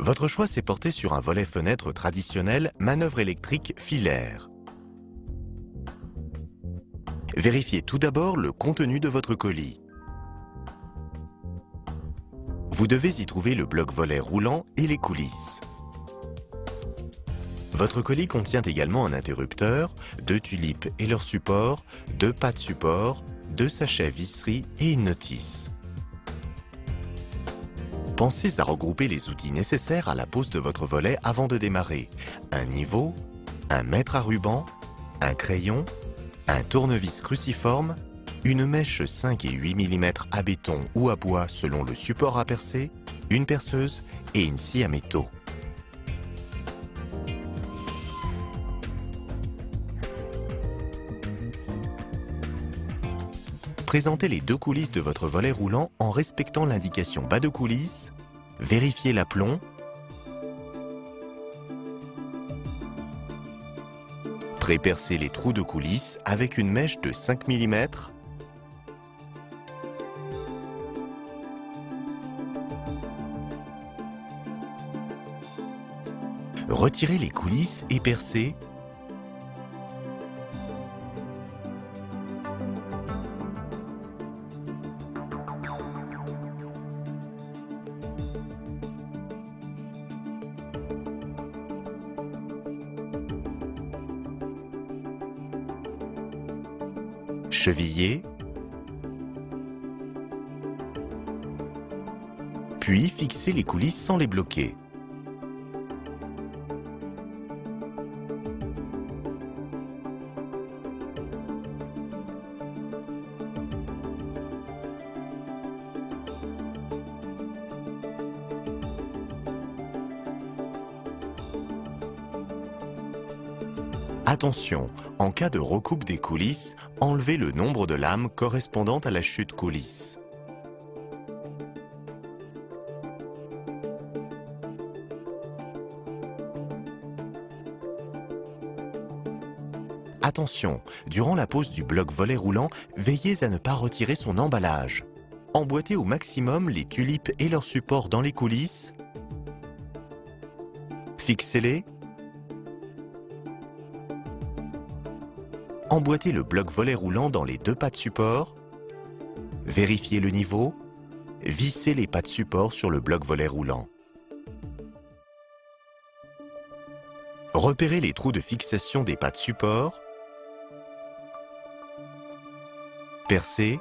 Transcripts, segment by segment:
Votre choix s'est porté sur un volet fenêtre traditionnel, manœuvre électrique filaire. Vérifiez tout d'abord le contenu de votre colis. Vous devez y trouver le bloc volet roulant et les coulisses. Votre colis contient également un interrupteur, 2 tulipes et leur support, 2 pattes support, 2 sachets visserie et une notice. Pensez à regrouper les outils nécessaires à la pose de votre volet avant de démarrer. Un niveau, un mètre à ruban, un crayon, un tournevis cruciforme, une mèche 5 et 8 mm à béton ou à bois selon le support à percer, une perceuse et une scie à métaux. Présentez les 2 coulisses de votre volet roulant en respectant l'indication bas de coulisse, vérifiez l'aplomb, pré-percez les trous de coulisse avec une mèche de 5 mm, retirez les coulisses et percez, chevillez, puis fixez les coulisses sans les bloquer. Attention, en cas de recoupe des coulisses, enlevez le nombre de lames correspondant à la chute coulisse. Attention, durant la pose du bloc volet roulant, veillez à ne pas retirer son emballage. Emboîtez au maximum les tulipes et leurs supports dans les coulisses. Fixez-les. Emboîtez le bloc volet roulant dans les 2 pattes support. Vérifiez le niveau. Vissez les pattes support sur le bloc volet roulant. Repérez les trous de fixation des pattes support. Percez.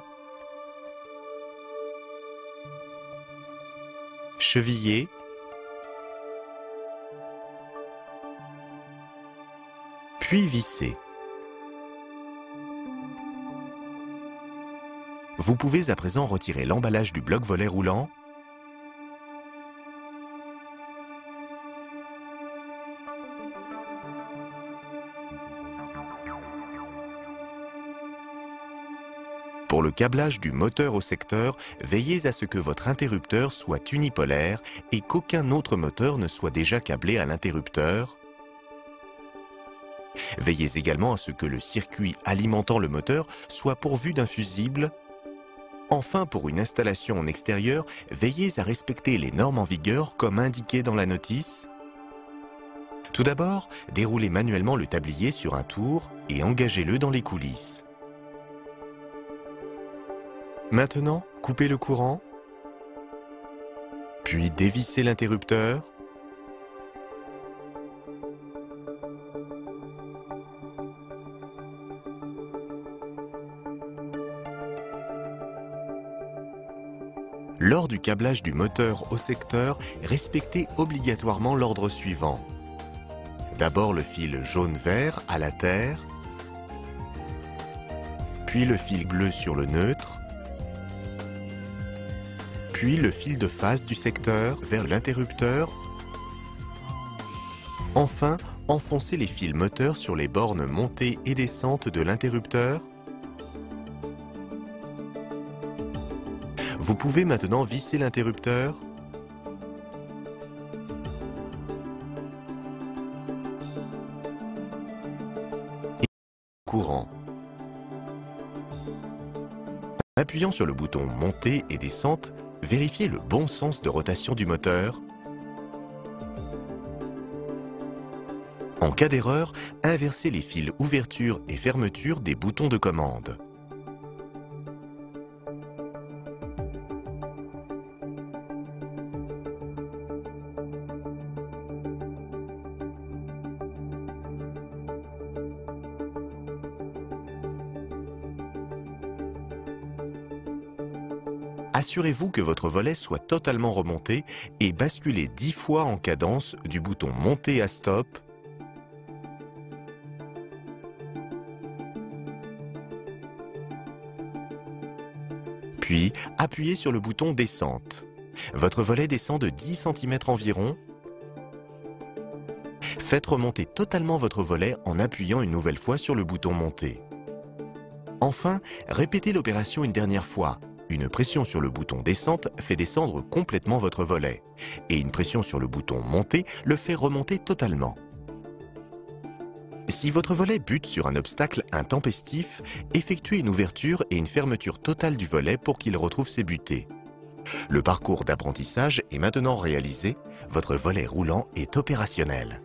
Chevillez. Puis vissez. Vous pouvez à présent retirer l'emballage du bloc volet roulant. Pour le câblage du moteur au secteur, veillez à ce que votre interrupteur soit unipolaire et qu'aucun autre moteur ne soit déjà câblé à l'interrupteur. Veillez également à ce que le circuit alimentant le moteur soit pourvu d'un fusible. Enfin, pour une installation en extérieur, veillez à respecter les normes en vigueur comme indiqué dans la notice. Tout d'abord, déroulez manuellement le tablier sur un tour et engagez-le dans les coulisses. Maintenant, coupez le courant, puis dévissez l'interrupteur. Lors du câblage du moteur au secteur, respectez obligatoirement l'ordre suivant. D'abord le fil jaune-vert à la terre, puis le fil bleu sur le neutre, puis le fil de phase du secteur vers l'interrupteur. Enfin, enfoncez les fils moteurs sur les bornes montées et descentes de l'interrupteur. Vous pouvez maintenant visser l'interrupteur. Et courant. En appuyant sur le bouton montée et descente, vérifiez le bon sens de rotation du moteur. En cas d'erreur, inversez les fils ouverture et fermeture des boutons de commande. Assurez-vous que votre volet soit totalement remonté et basculez 10 fois en cadence du bouton monter à stop, puis appuyez sur le bouton descente. Votre volet descend de 10 cm environ. Faites remonter totalement votre volet en appuyant une nouvelle fois sur le bouton monter. Enfin, répétez l'opération une dernière fois. Une pression sur le bouton descente fait descendre complètement votre volet et une pression sur le bouton monter le fait remonter totalement. Si votre volet bute sur un obstacle intempestif, effectuez une ouverture et une fermeture totale du volet pour qu'il retrouve ses butées. Le parcours d'apprentissage est maintenant réalisé, votre volet roulant est opérationnel.